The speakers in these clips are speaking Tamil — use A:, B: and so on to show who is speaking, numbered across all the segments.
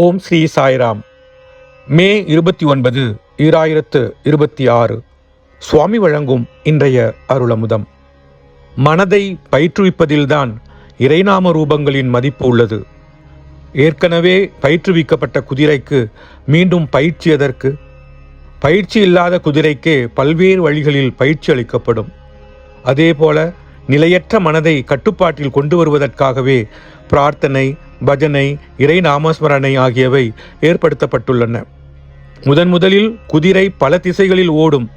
A: ஓம் ஸ்ரீ சாய்ராம். மே 29, 2026 சுவாமி வழங்கும் இன்றைய அருளமுதம். மனதை பயிற்றுவிப்பதில்தான் இறைநாம ரூபங்களின் மதிப்பு உள்ளது. ஏற்கனவே பயிற்றுவிக்கப்பட்ட குதிரைக்கு மீண்டும் பயிற்சி எதற்கு? பயிற்சி இல்லாத குதிரைக்கே பல்வேறு வழிகளில் பயிற்சி அளிக்கப்படும். அதேபோல நிலையற்ற மனதை கட்டுப்பாட்டில் கொண்டு வருவதற்காகவே பிரார்த்தனை, பஜனை, இறை நாமஸ்மரணை ஆகியவை ஏற்படுத்தப்பட்டுள்ளன. முதலில் குதிரை பல திசைகளில் ஓடும்.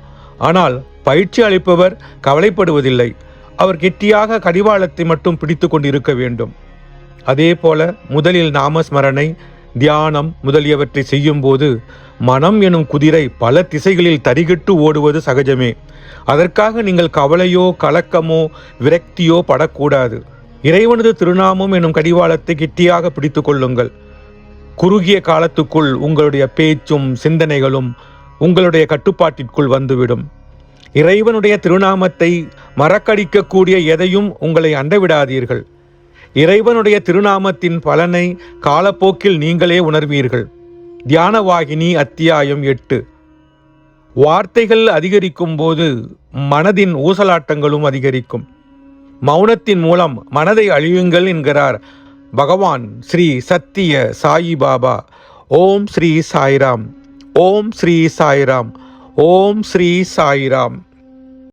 A: ஆனால் பயிற்சி அளிப்பவர் கவலைப்படுவதில்லை. அவர் கெட்டியாக கடிவாளத்தை மட்டும் பிடித்து கொண்டிருக்க வேண்டும். அதேபோல முதலில் நாமஸ்மரணை, தியானம் முதலியவற்றை செய்யும் போது மனம் எனும் குதிரை பல திசைகளில் தரிகட்டு ஓடுவது சகஜமே. அதற்காக நீங்கள் கவலையோ கலக்கமோ விரக்தியோ படக்கூடாது. இறைவனது திருநாமம் எனும் கடிவாளத்தை கெட்டியாக பிடித்து கொள்ளுங்கள். குறுகிய காலத்துக்குள் உங்களுடைய பேச்சும் சிந்தனைகளும் உங்களுடைய கட்டுப்பாட்டிற்குள் வந்துவிடும். இறைவனுடைய திருநாமத்தை மறக்கடிக்கக்கூடிய எதையும் உங்களை அண்டவிடாதீர்கள். இறைவனுடைய திருநாமத்தின் பலனை காலப்போக்கில் நீங்களே உணர்வீர்கள். தியானவாகினி அத்தியாயம் 8. வார்த்தைகள் அதிகரிக்கும் போது மனதின் ஊசலாட்டங்களும் அதிகரிக்கும். மௌனத்தின் மூலம் மனதை அழியுங்கள் என்கிறார் பகவான் ஸ்ரீ சத்திய சாயி பாபா. ஓம் ஸ்ரீ சாய்ராம். ஓம் ஸ்ரீ சாய்ராம். ஓம் ஸ்ரீ சாய்ராம்.